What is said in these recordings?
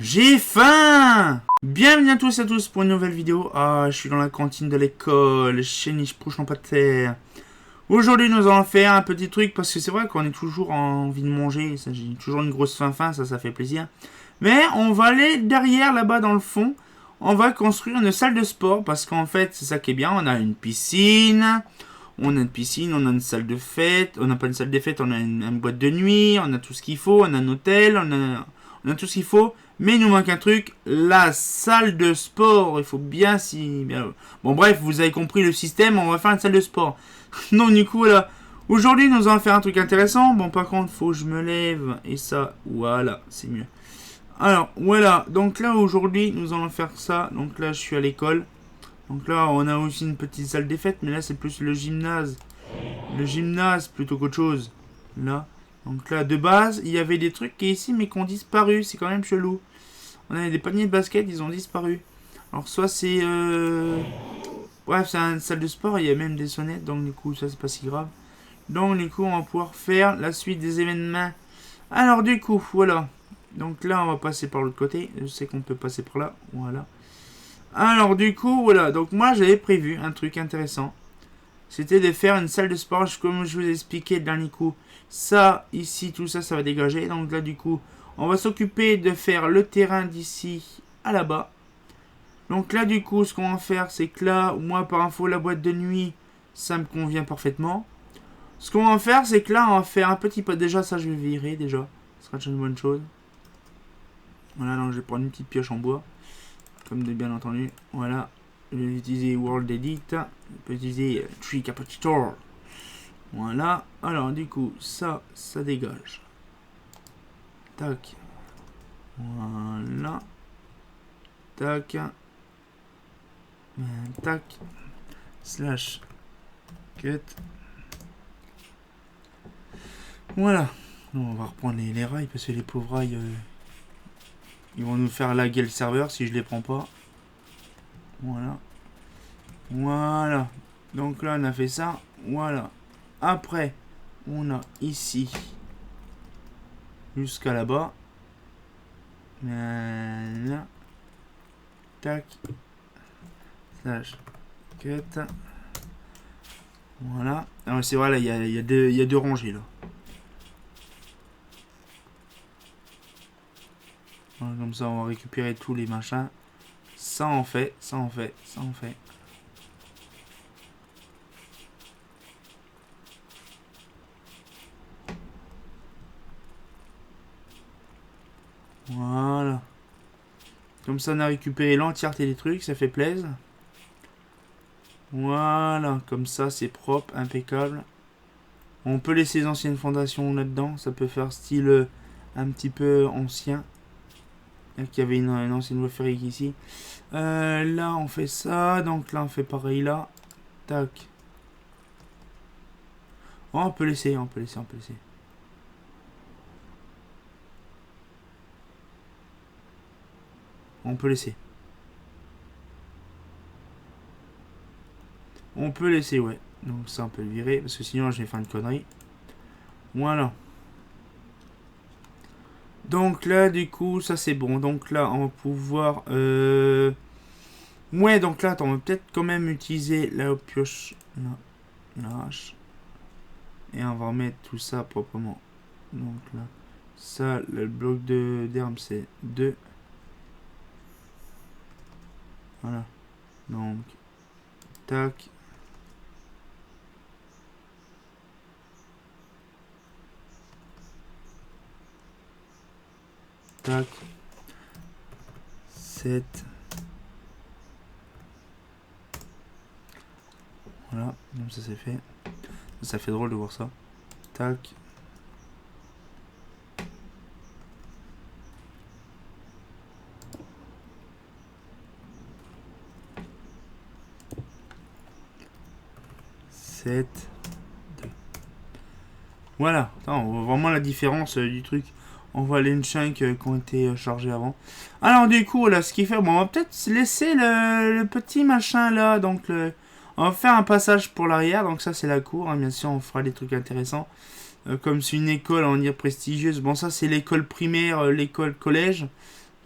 J'ai faim! Bienvenue à tous et à tous pour une nouvelle vidéo. Ah, je suis dans la cantine de l'école, chez Niche Prochon pas de terre. Aujourd'hui, nous allons faire un petit truc parce que c'est vrai qu'on est toujours en envie de manger. J'ai toujours une grosse faim, ça fait plaisir. Mais on va aller derrière, là-bas dans le fond. On va construire une salle de sport parce qu'en fait, c'est ça qui est bien. On a une piscine. On a une piscine, on a une salle de fête. On n'a pas une salle de fête, on a une boîte de nuit. On a tout ce qu'il faut. On a un hôtel. On a tout ce qu'il faut. Mais il nous manque un truc, la salle de sport. Il faut bien s'y... Bon bref, vous avez compris le système, on va faire une salle de sport. Non, du coup, là, aujourd'hui, nous allons faire un truc intéressant. Bon, par contre, faut que je me lève. Et ça, voilà, c'est mieux. Alors, voilà. Donc là, aujourd'hui, nous allons faire ça. Donc là, je suis à l'école. Donc là, on a aussi une petite salle des fêtes. Mais là, c'est plus le gymnase. Le gymnase, plutôt qu'autre chose. Là. Donc là, de base, il y avait des trucs qui ici, mais qui ont disparu. C'est quand même chelou. On avait des paniers de basket, ils ont disparu. Alors soit c'est... Bref, c'est une salle de sport, il y a même des sonnettes, donc du coup, ça c'est pas si grave. Donc du coup, on va pouvoir faire la suite des événements. Alors du coup, voilà. Donc là, on va passer par l'autre côté. Je sais qu'on peut passer par là. Voilà. Alors du coup, voilà. Donc moi, j'avais prévu un truc intéressant. C'était de faire une salle de sport, comme je vous ai expliqué le dernier coup. Ça, ici, tout ça, ça va dégager. Donc là, du coup, on va s'occuper de faire le terrain d'ici à là-bas. Donc là, du coup, ce qu'on va faire, c'est que là, moi, par info, la boîte de nuit, ça me convient parfaitement. Ce qu'on va faire, c'est que là, on va faire un petit peu... Déjà, ça, je vais virer, déjà. Ce sera déjà une bonne chose. Voilà, donc je vais prendre une petite pioche en bois. Comme de bien entendu. Voilà. Je vais utiliser World Edit. Je peux utiliser Tree Capacitator. Voilà. Alors, du coup, ça dégage. Tac. Voilà. Tac. Tac. Slash. Cut. Voilà. Donc, on va reprendre les rails parce que les pauvres rails, ils vont nous faire laguer le serveur si je les prends pas. Voilà. Voilà. Donc là, on a fait ça. Voilà. Après, on a ici jusqu'à là-bas. Voilà. Tac. Slash. Cut. Voilà. Alors c'est vrai, là, il y a deux rangées, là. Voilà, comme ça, on va récupérer tous les machins. Ça en fait, ça en fait, ça en fait. Voilà. Comme ça, on a récupéré l'entièreté des trucs, ça fait plaisir. Voilà, comme ça, c'est propre, impeccable. On peut laisser les anciennes fondations là-dedans, ça peut faire style un petit peu ancien. Là, qu'il y avait une ancienne voie ferrée ici. Là, on fait ça, donc là, on fait pareil là. Tac. Oh, on peut laisser, on peut laisser, on peut laisser. On peut laisser. On peut laisser, ouais. Donc ça, on peut le virer, parce que sinon, je vais faire une connerie. Voilà. Donc là, du coup, ça c'est bon. Donc là, on va pouvoir... Ouais, donc là, attends, on va peut-être quand même utiliser la pioche. Là, la hache. Et on va remettre tout ça proprement. Donc là, ça, le bloc d'herbe, c'est 2. Voilà. Donc, tac. Tac. 7. Voilà, donc ça c'est fait. Ça fait drôle de voir ça. Tac. Voilà, attends, on voit vraiment la différence du truc. On voit les Nchunk qui ont été chargés avant. Alors du coup, là, ce qu'il fait, bon, on va peut-être laisser le petit machin là. Donc, on va faire un passage pour l'arrière. Donc ça, c'est la cour. Hein, bien sûr, on fera des trucs intéressants. Comme c'est une école, on va dire, prestigieuse. Bon, ça, c'est l'école primaire, l'école collège.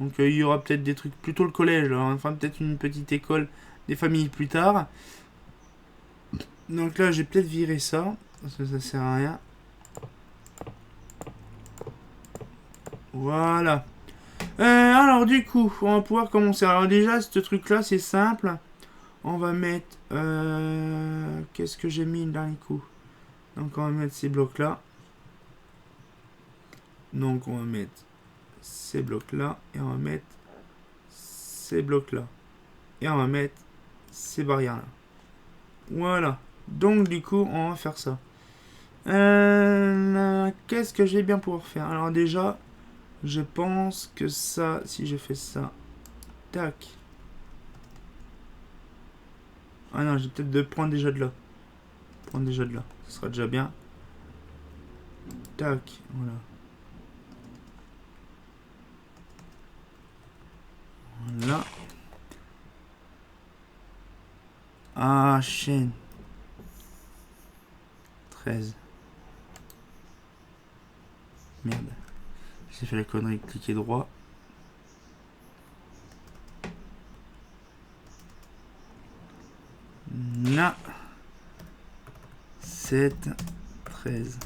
Donc il y aura peut-être des trucs, plutôt le collège, là, enfin peut-être une petite école des familles plus tard. Donc là j'ai peut-être viré ça, parce que ça sert à rien. Voilà. Alors du coup, on va pouvoir commencer. Alors déjà, ce truc-là, c'est simple. On va mettre... qu'est-ce que j'ai mis le dernier coup? Donc on va mettre ces blocs-là. Donc on va mettre ces blocs-là. Et on va mettre ces blocs-là. Et on va mettre ces barrières-là. Voilà. Donc du coup, on va faire ça. Qu'est-ce que je vais bien pouvoir faire? Alors déjà, je pense que ça, si je fais ça... Tac. Ah non, j'ai peut-être de prendre déjà de là. Prendre déjà de là. Ce sera déjà bien. Tac, voilà. Voilà. Ah, chaîne. 13. Merde. J'ai fait la connerie de cliquer droit. Non. 7, 13.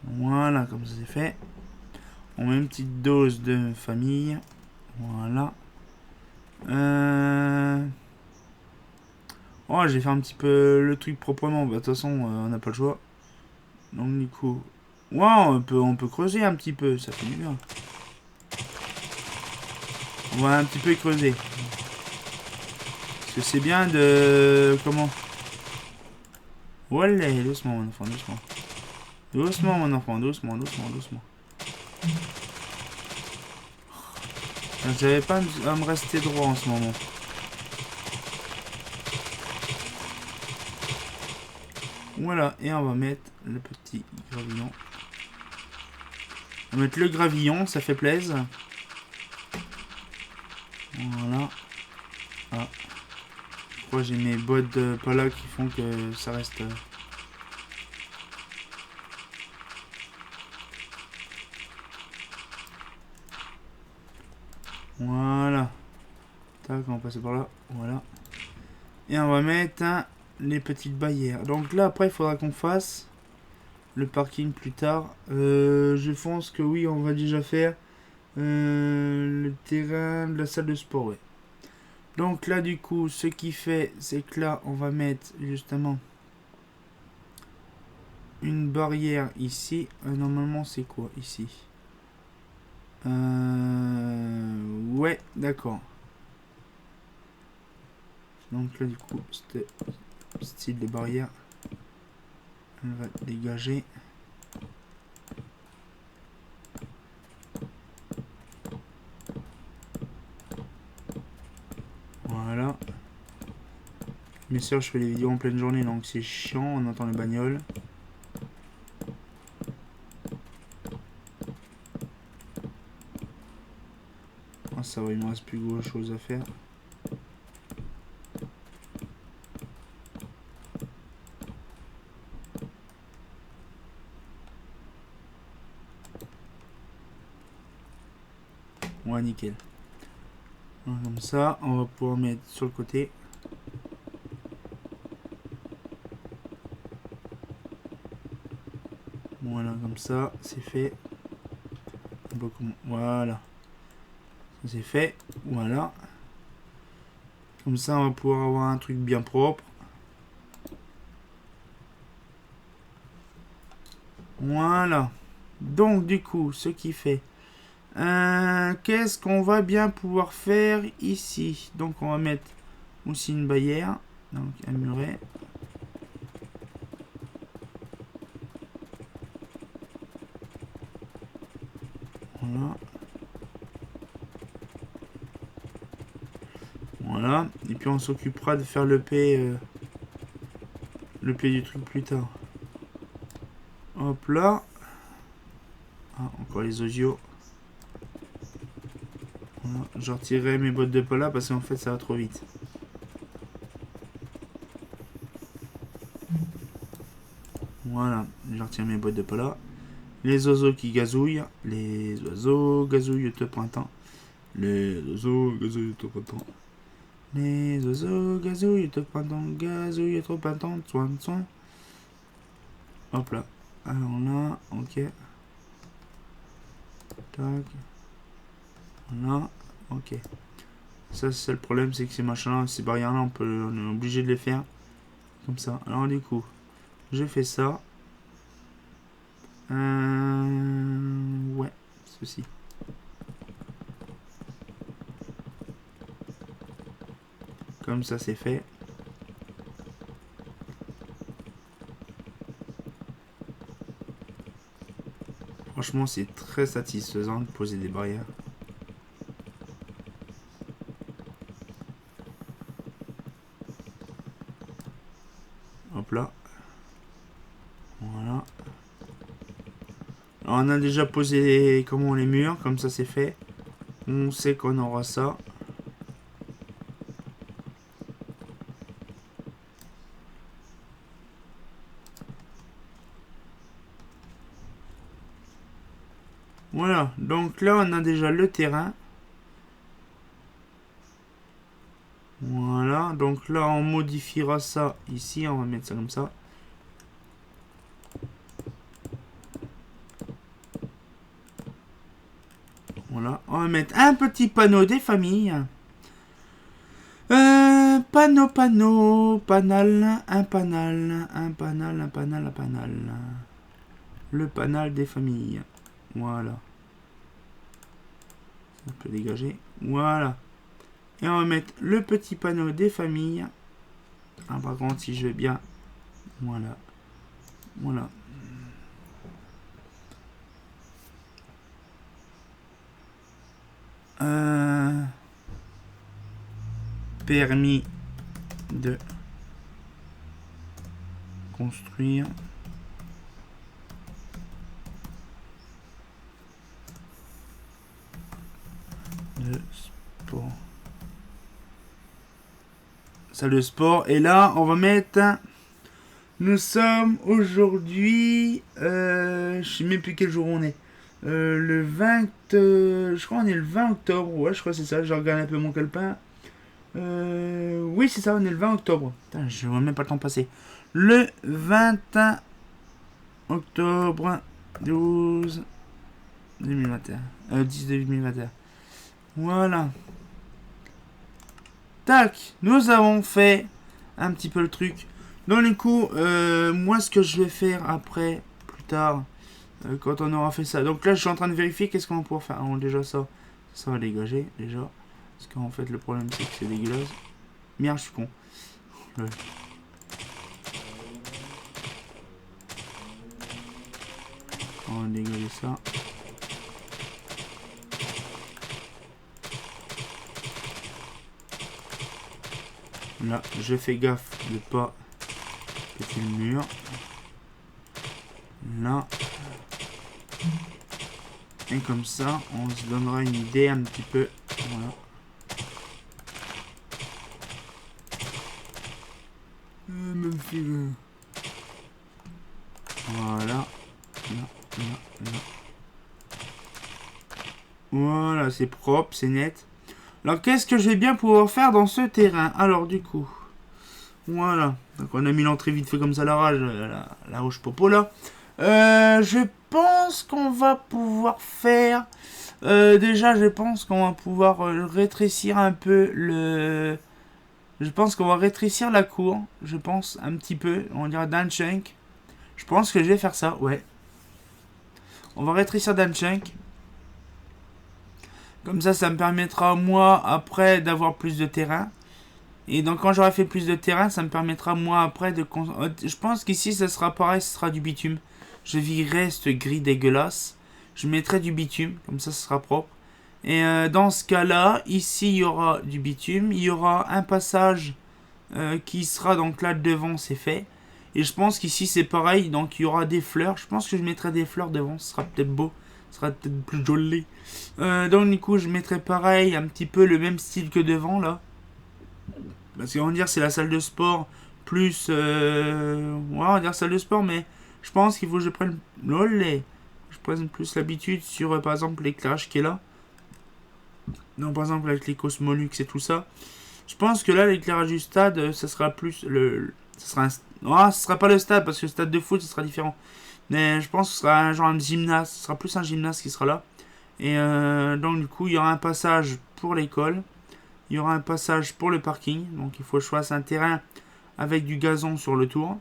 Voilà, comme ça c'est fait. On met une petite dose de famille. Voilà. Oh, j'ai fait un petit peu le truc proprement. Bah, de toute façon, on n'a pas le choix. Donc, du coup... Wow, on peut creuser un petit peu. Ça fait du bien. On va un petit peu creuser. Parce que c'est bien de... Comment? Voilà, doucement, mon enfant, doucement. Doucement, mon enfant, doucement, doucement, doucement. J'avais pas à me rester droit en ce moment. Voilà, et on va mettre le petit gravillon. On va mettre le gravillon, ça fait plaisir. Voilà. Ah. Je crois que j'ai mes bottes pas là qui font que ça reste... Voilà. Tac, on va passer par là. Voilà. Et on va mettre les petites barrières. Donc là, après, il faudra qu'on fasse le parking plus tard. Je pense que oui, on va déjà faire le terrain de la salle de sport. Ouais. Donc là, du coup, ce qui fait, c'est que là, on va mettre justement une barrière ici. Normalement, c'est quoi ici? Ouais, d'accord. Donc là, du coup, c'était style de barrière. Elle va dégager. Voilà. Bien sûr, je fais les vidéos en pleine journée, donc c'est chiant, on entend les bagnoles. Ah, ça va, il me reste plus grand chose à faire. Ouais, nickel. Voilà, comme ça, on va pouvoir mettre sur le côté. Voilà, comme ça, c'est fait. Voilà. C'est fait. Voilà. Comme ça, on va pouvoir avoir un truc bien propre. Voilà. Donc, du coup, ce qui fait... qu'est-ce qu'on va bien pouvoir faire ici? Donc, on va mettre aussi une barrière. Donc, un muret. Voilà. Voilà. Et puis, on s'occupera de faire le P du truc plus tard. Hop là. Ah, encore les osios. Voilà. Je retirerai mes bottes de pala parce qu'en fait, ça va trop vite. Voilà. Je retire mes bottes de pala. Les oiseaux qui gazouillent. Les oiseaux gazouillent au printemps. Les oiseaux gazouillent au printemps. Les oiseaux gazouillent au printemps, gazouillent au printemps, soin, soin. Hop là. Alors là, ok. Tac. Voilà, ok. Ça, c'est le problème, c'est que ces machins-là, ces barrières-là, on est obligé de les faire comme ça. Alors du coup, je fais ça. Ouais, ceci. Comme ça, c'est fait. Franchement, c'est très satisfaisant de poser des barrières. Hop là. Voilà. Alors, on a déjà posé comment les murs, comme ça c'est fait. On sait qu'on aura ça. Voilà, donc là on a déjà le terrain. Voilà, donc là on modifiera ça ici, on va mettre ça comme ça. Voilà, on va mettre un petit panneau des familles. Panneau, panal, un panal, un panal, un panal, un panal. Le panal des familles. Voilà. Ça peut dégager. Voilà. Et on va mettre le petit panneau des familles. Ah, par contre, si je veux bien. Voilà. Voilà. Permis de construire. De sport. Salle de sport. Et là, on va mettre. Nous sommes aujourd'hui. Je sais même plus quel jour on est. Le 20. Je crois on est le 20 octobre. Ouais, je crois que c'est ça. Je regarde un peu mon calepin. Oui, c'est ça, on est le 20 octobre. Putain, je vois même pas le temps passer. Le 21 octobre 12 2021. 10 2021. Voilà. Tac, nous avons fait un petit peu le truc. Donc du coup, moi ce que je vais faire après, plus tard, quand on aura fait ça. Donc là, je suis en train de vérifier qu'est-ce qu'on va pouvoir faire. Alors déjà ça va dégager déjà. Parce qu'en fait, le problème c'est que c'est dégueulasse. Merde, je suis con. Ouais. On va dégager ça. Là, je fais gaffe de pas péter le mur. Là. Et comme ça, on se donnera une idée un petit peu. Voilà. Même figure. Voilà. Là, là, là. Voilà, c'est propre, c'est net. Alors, qu'est-ce que je vais bien pouvoir faire dans ce terrain? Alors, du coup, voilà. Donc, on a mis l'entrée vite fait comme ça, la rage, la roche popo, là. Je pense qu'on va pouvoir faire... déjà, je pense qu'on va pouvoir rétrécir un peu le... Je pense qu'on va rétrécir la cour. Je pense un petit peu. On dirait d'un chunk. Je pense que je vais faire ça, ouais. On va rétrécir d'un chunk. Comme ça me permettra, moi, après, d'avoir plus de terrain. Et donc, quand j'aurai fait plus de terrain, ça me permettra, moi, après, de... Je pense qu'ici, ça sera pareil, ce sera du bitume. Je virerai ce gris dégueulasse. Je mettrai du bitume, comme ça, ce sera propre. Et dans ce cas-là, ici, il y aura du bitume. Il y aura un passage qui sera, donc là, devant, c'est fait. Et je pense qu'ici, c'est pareil. Donc, il y aura des fleurs. Je pense que je mettrai des fleurs devant. Ce sera peut-être beau. Ce sera peut-être plus joli. Donc, du coup, je mettrai pareil, un petit peu le même style que devant, là. Parce qu'on va dire c'est la salle de sport plus... ouais, on va dire salle de sport, mais je pense qu'il faut que je prenne... Je prenne plus l'habitude sur, par exemple, l'éclairage qui est là. Donc par exemple avec les Cosmolux et tout ça. Je pense que là l'éclairage du stade, ça sera plus ça sera non, ce sera pas le stade parce que le stade de foot, ce sera différent. Mais je pense que ce sera un genre un gymnase, ce sera plus un gymnase qui sera là. Et donc du coup, il y aura un passage pour l'école. Il y aura un passage pour le parking. Donc il faut que je fasse un terrain avec du gazon sur le tour.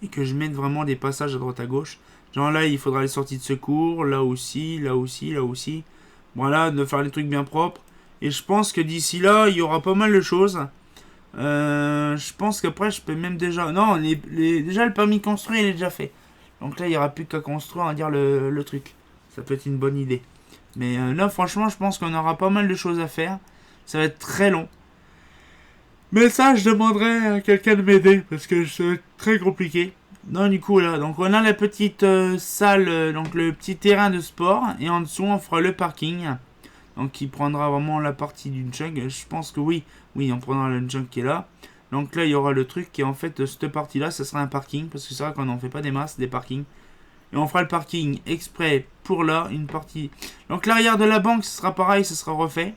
Et que je mette vraiment des passages à droite à gauche. Genre là, il faudra les sorties de secours. Là aussi, là aussi, là aussi. Voilà, de faire les trucs bien propres. Et je pense que d'ici là, il y aura pas mal de choses. Je pense qu'après, je peux même déjà... Non, déjà le permis de construire, il est déjà fait. Donc là, il n'y aura plus qu'à construire, on va dire, le truc. Ça peut être une bonne idée. Mais là, franchement, je pense qu'on aura pas mal de choses à faire. Ça va être très long. Mais ça, je demanderai à quelqu'un de m'aider, parce que c'est très compliqué. Non, du coup, là, donc on a la petite salle, donc le petit terrain de sport, et en dessous, on fera le parking. Donc, qui prendra vraiment la partie d'une junk. Je pense que oui, on prendra le junk qui est là. Donc là, il y aura le truc qui est en fait, cette partie-là, ça sera un parking, parce que c'est vrai qu'on n'en fait pas des masses, des parkings. Et on fera le parking exprès pour là, une partie. Donc l'arrière de la banque, ce sera pareil, ce sera refait.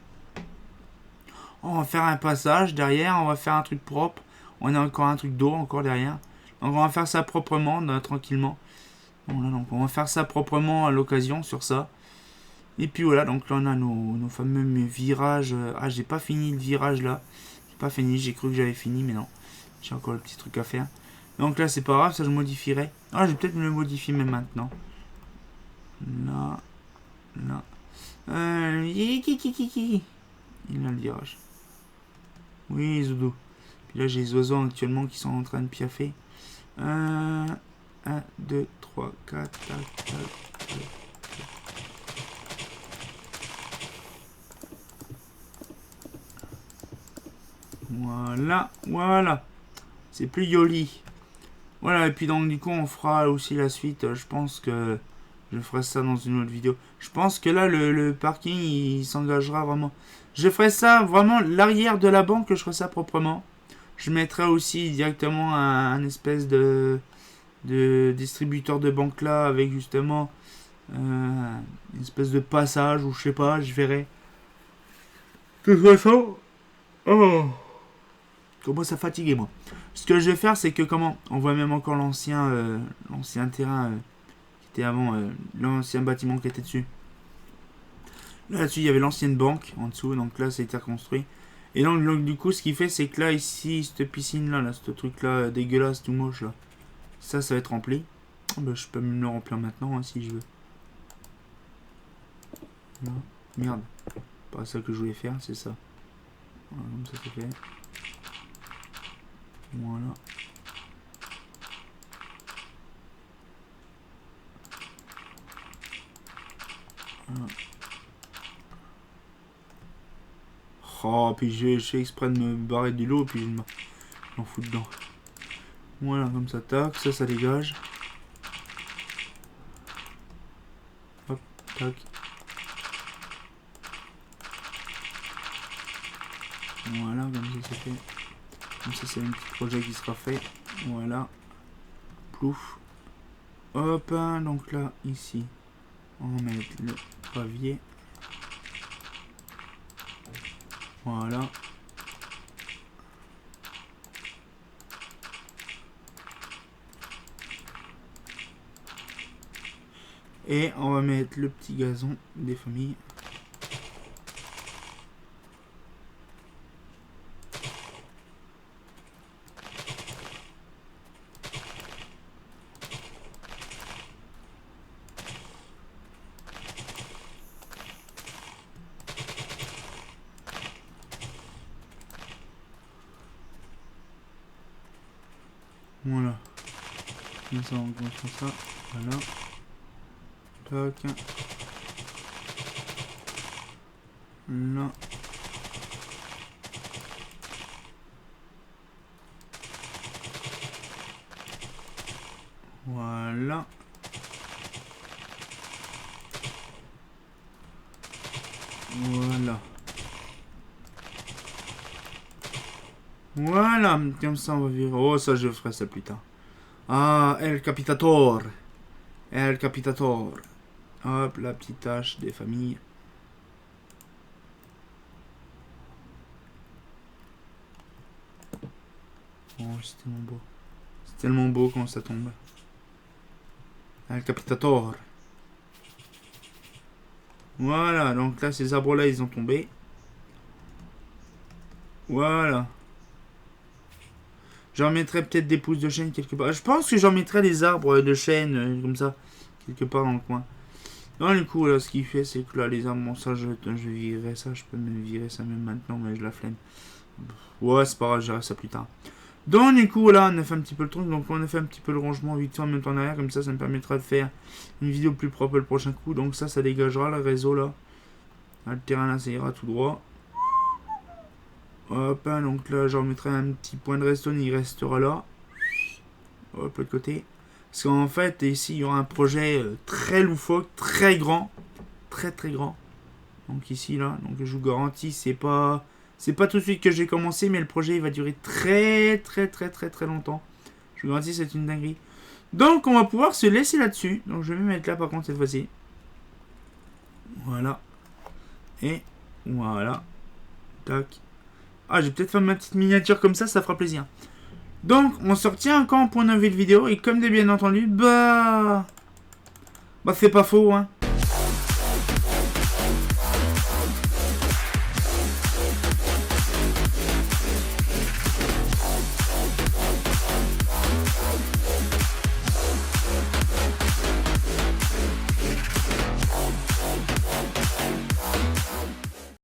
On va faire un passage derrière, on va faire un truc propre. On a encore un truc d'eau encore derrière. Donc on va faire ça proprement, tranquillement. Voilà, donc on va faire ça proprement à l'occasion sur ça. Et puis voilà, donc là on a nos fameux virages. Ah, j'ai pas fini le virage là. J'ai pas fini, j'ai cru que j'avais fini, mais non. J'ai encore le petit truc à faire. Donc là c'est pas grave, ça je modifierai. Ah, je vais peut-être me le modifier même maintenant. Là. Là. Il a le virage. Oui, Zoudou. Puis là, j'ai les oiseaux actuellement qui sont en train de piaffer. 1, 2, 3, 4, tac, tac, tac. Voilà, voilà. C'est plus joli. Voilà, et puis donc, du coup, on fera aussi la suite. Je pense que je ferai ça dans une autre vidéo. Je pense que là, le parking, il s'engagera vraiment. Je ferai ça vraiment, l'arrière de la banque, je ferai ça proprement. Je mettrai aussi directement un espèce de distributeur de banque là, avec justement une espèce de passage, ou je sais pas, je verrai. De toute façon, oh, comment ça fatiguer moi. Ce que je vais faire, c'est que comment, on voit même encore l'ancien terrain qui était avant, l'ancien bâtiment qui était dessus. Là-dessus, il y avait l'ancienne banque en dessous, donc là, ça a été reconstruit. Et donc, du coup, ce qui fait, c'est que là, ici, cette piscine-là, ce truc-là, dégueulasse, tout moche, là, ça va être rempli. Oh, bah, je peux me le remplir maintenant, hein, si je veux. Là. Merde. Pas ça que je voulais faire, c'est ça. Voilà, comme ça, c'est fait. Voilà. Voilà. Oh, puis je fais exprès de me barrer du lot, puis je m'en fous dedans. Voilà, comme ça, tac, ça dégage. Hop, tac. Voilà, comme ça c'est fait. Comme ça c'est un petit projet qui sera fait. Voilà. Plouf. Hop, donc là, ici, on va mettre le pavier. Voilà. Et on va mettre le petit gazon des familles. Voilà. Comme ça, on construit ça. Voilà. Tac. Là. Voilà. Voilà. Voilà, comme ça on va vivre. Oh, ça je ferai ça plus tard. Ah, El Capitator. El Capitator. Hop, la petite tâche des familles. c'est tellement beau. C'est tellement beau quand ça tombe. Ah, le Capitator. Voilà, donc là, ces arbres-là, ils ont tombé. Voilà. J'en mettrai peut-être des pousses de chêne quelque part. Je pense que j'en mettrai des arbres de chêne, comme ça, quelque part dans le coin. Non, du coup, là, ce qu'il fait, c'est que là, les arbres, bon, ça, je virerai ça. Je peux même virer ça même maintenant, mais je la flemme. Ouais, c'est pas grave, je verrai ça plus tard. Donc, du coup, là, on a fait un petit peu le truc. Donc, on a fait un petit peu le rangement vite fait en même temps en arrière. Comme ça me permettra de faire une vidéo plus propre le prochain coup. Donc, ça dégagera le réseau, là. Le terrain, là, ça ira tout droit. Hop, donc là, j'en mettrai un petit point de redstone. Il restera là. Hop, de côté. Parce qu'en fait, ici, il y aura un projet très loufoque, très grand. Très, très grand. Donc, ici, là. Donc, je vous garantis, c'est pas tout de suite que j'ai commencé, mais le projet, il va durer très, très, très, très, très longtemps. Je vous garantis, c'est une dinguerie. Donc, on va pouvoir se laisser là-dessus. Donc, je vais me mettre là, par contre, cette fois-ci. Voilà. Et voilà. Tac. Ah, j'ai peut-être fait ma petite miniature comme ça fera plaisir. Donc, on se retient encore pour une nouvelle vidéo. Et comme de bien entendu, bah c'est pas faux, hein.